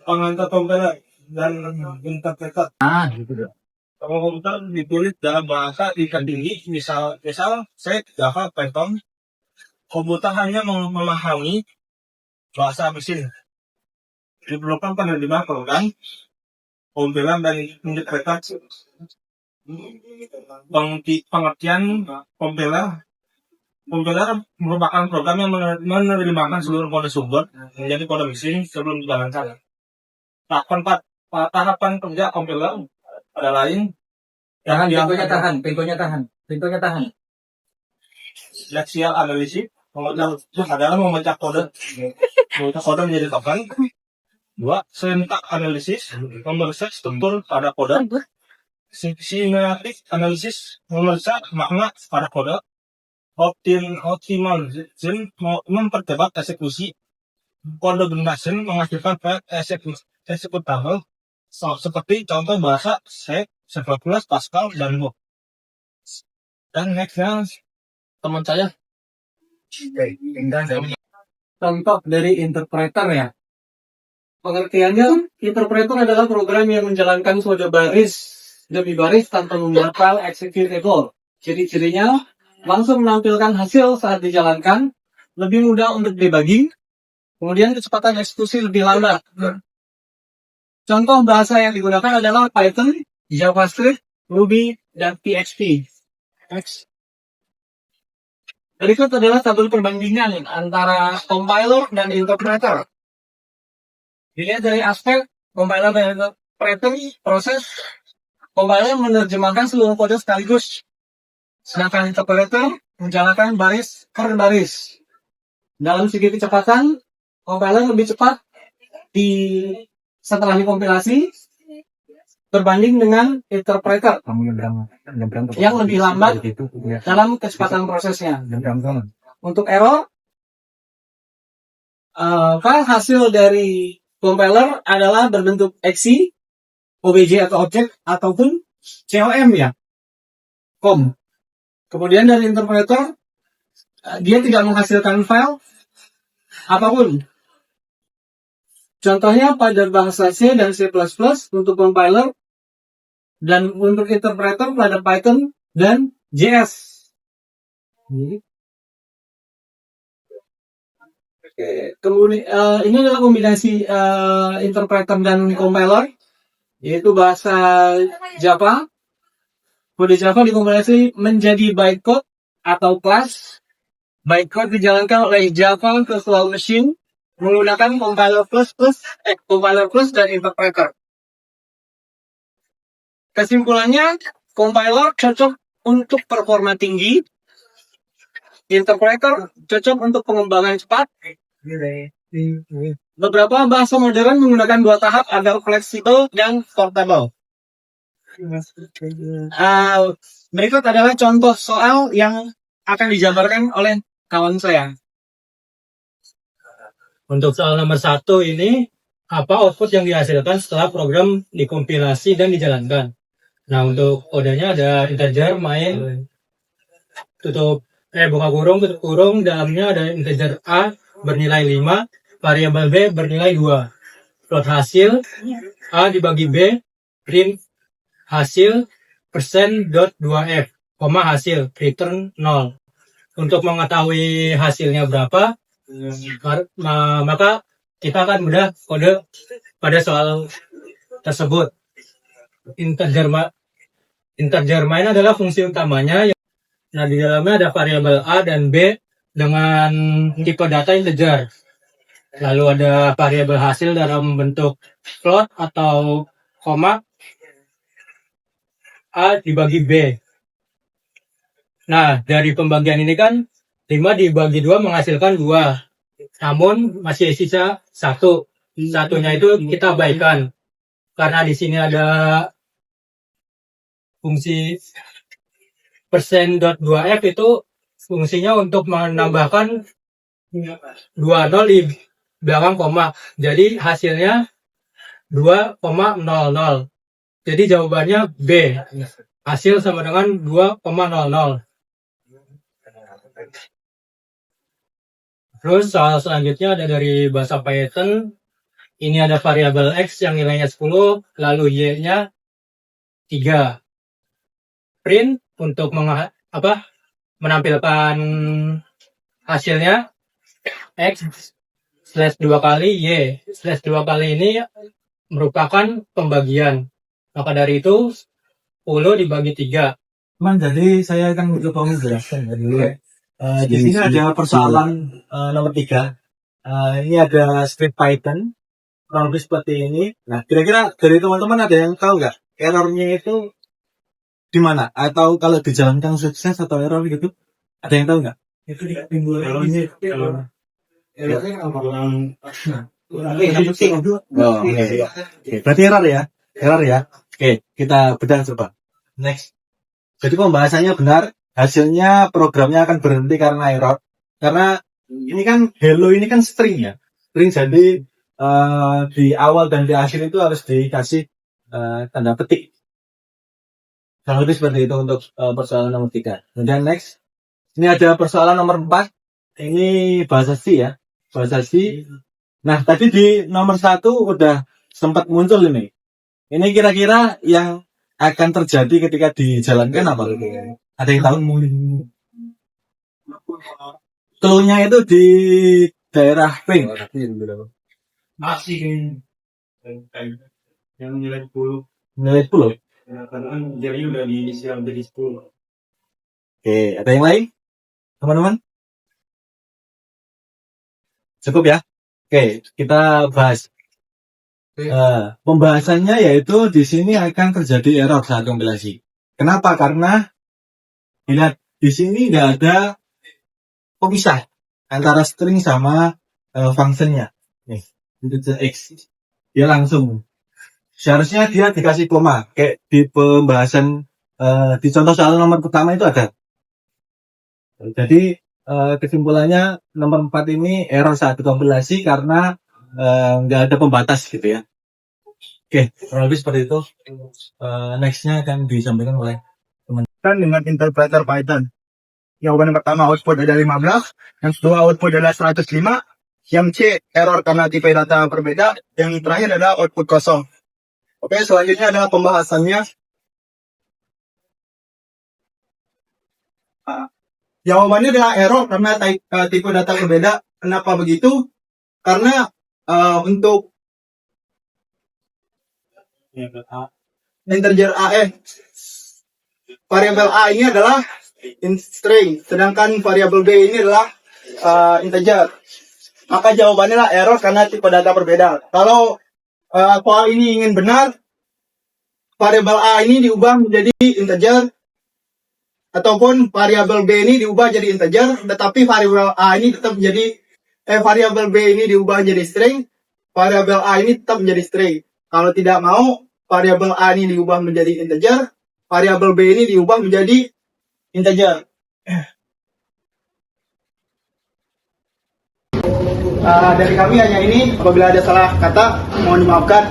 Pengantar komputer dan interpreter. Gitu dong. Kalau komputer ditulis dalam bahasa tingkat tinggi, misal C, Java, Python. Komputer hanya memahami bahasa mesin. Diperlukan penerjemah program, kompiler dan interpreter. Pengertian kompiler merupakan program yang menerjemahkan seluruh kode sumber menjadi kode mesin sebelum dijalankan. Tahapan kerja kompiler ada lain. Pintunya tahan. Sequential analysis adalah memecah kode menjadi token. 2. Syntax analysis memeriksa struktur pada kode. Semantic analysis memeriksa makna pada kode. Optimization mempercepat eksekusi. Kode generation menghasilkan file executable seperti contoh bahasa C, C++, Pascal, dan Go. Dan nextnya teman saya. Contoh dari interpreter ya. Pengertiannya, interpreter adalah program yang menjalankan kode baris demi baris tanpa membuat file executable. Ciri-cirinya langsung menampilkan hasil saat dijalankan, lebih mudah untuk debugging, kemudian kecepatan eksekusi lebih lambat. Contoh bahasa yang digunakan adalah Python, JavaScript, Ruby, dan PHP. Berikut adalah tabel perbandingan antara compiler dan interpreter. Dilihat dari aspek compiler dan interpreter, proses compiler menerjemahkan seluruh kode sekaligus, sedangkan interpreter menjalankan baris per baris. Dalam segi kecepatan, compiler lebih cepat setelah dikompilasi berbanding dengan interpreter yang lebih lambat dalam kecepatan prosesnya. Untuk error, hasil dari compiler adalah berbentuk exe, obj atau objek, ataupun com ya, com. Kemudian dari interpreter, dia tidak menghasilkan file apapun. Contohnya pada bahasa C dan C++ untuk compiler, dan untuk interpreter pada Python dan JS. Kemudian ini adalah kombinasi interpreter dan compiler, yaitu bahasa Java. Kode Java dikompilasi menjadi bytecode atau class. Bytecode dijalankan oleh Java Virtual Machine menggunakan compiler plus dan interpreter. Kesimpulannya, compiler cocok untuk performa tinggi, interpreter cocok untuk pengembangan cepat. Beberapa bahasa modern menggunakan dua tahap agar fleksibel dan portable. Berikut adalah contoh soal yang akan dijabarkan oleh kawan saya. Untuk soal nomor 1 ini, apa output yang dihasilkan setelah program dikompilasi dan dijalankan? Nah, untuk kodenya ada integer main, buka kurung, tutup kurung, dalamnya ada integer A bernilai 5, variabel B bernilai 2. Plot hasil, A dibagi B, print hasil, %.2f, hasil, return 0. Untuk mengetahui hasilnya berapa, maka kita akan mudah kode pada soal tersebut. Integer main adalah fungsi utamanya. Nah, di dalamnya ada variabel A dan B dengan tipe data integer. Lalu ada variabel hasil dalam bentuk float atau koma, A dibagi B. Nah, dari pembagian ini kan 5 dibagi 2 menghasilkan 2. Namun masih sisa 1. Satunya itu kita abaikan. Karena di sini ada fungsi %.2f itu fungsinya untuk menambahkan 2 0 di belakang koma. Jadi hasilnya 2,00. Jadi jawabannya B. Hasil sama dengan 2,00. Terus soal selanjutnya ada dari bahasa Python. Ini ada variabel X yang nilainya 10, lalu Y-nya 3. Print untuk menampilkan hasilnya X slash 2 kali Y. Slash 2 kali ini merupakan pembagian. Maka dari itu 10 dibagi 3. Teman, jadi saya akan mencoba menjelaskan ya dulu ya. Di sini ada persoalan nomor 3. Ini ada script Python kurang lebih seperti ini. Nah, kira-kira dari teman-teman ada yang tahu nggak errornya itu di mana? Atau kalau dijalankan sukses atau error gitu? Ada yang tahu nggak? Itu di timbul errornya. Oke, berarti error ya? Error ya? Oke, kita bedah coba. Next. Jadi pembahasannya benar, hasilnya programnya akan berhenti karena error. Karena ini kan hello ini kan string ya. String jadi di awal dan di akhir itu harus dikasih tanda petik. Kurang lebih seperti itu untuk persoalan nomor 3. Kemudian next. Ini ada persoalan nomor 4. Ini bahasa C ya. Bahasa C. Nah, tadi di nomor 1 udah sempat muncul ini. Ini kira-kira yang akan terjadi ketika dijalankan apa? Ada yang tahu? Clue-nya itu di daerah P. Masih yang nilai 10. Nilai 10. Ya, karena kan jadi udah diinisial jadi 10. Oke, ada yang lain? Teman-teman? Cukup ya? Oke, kita bahas. Pembahasannya yaitu di sini akan terjadi error saat kompilasi. Kenapa? Karena lihat di sini nggak ada pemisah antara string sama functionnya. Nih, integer x. Dia langsung. Seharusnya dia dikasih koma. Kayak di pembahasan di contoh soal nomor pertama itu ada. Jadi kesimpulannya nomor 4 ini error saat dikompilasi karena nggak ada pembatas gitu ya. Oke, kurang lebih seperti itu. Nextnya akan disampaikan oleh Kan dengan interpreter Python. Jawaban yang pertama output ada 15, yang kedua output adalah 105, yang C error karena tipe data berbeda, yang terakhir adalah output kosong. Oke, selanjutnya adalah pembahasannya. Jawabannya adalah error karena tipe data berbeda. Kenapa begitu? Karena untuk integer variabel A ini adalah string, sedangkan variabel B ini adalah integer. Maka jawabannya adalah error karena tipe data berbeda. Kalau soal ini ingin benar, variabel A ini diubah menjadi integer, ataupun variabel B ini diubah jadi integer, tetapi variabel A ini tetap menjadi variabel B ini diubah menjadi string, variabel A ini tetap menjadi string. Kalau tidak mau, variabel A ini diubah menjadi integer, variabel B ini diubah menjadi integer. Dari kami hanya ini. Apabila ada salah kata, mohon dimaafkan.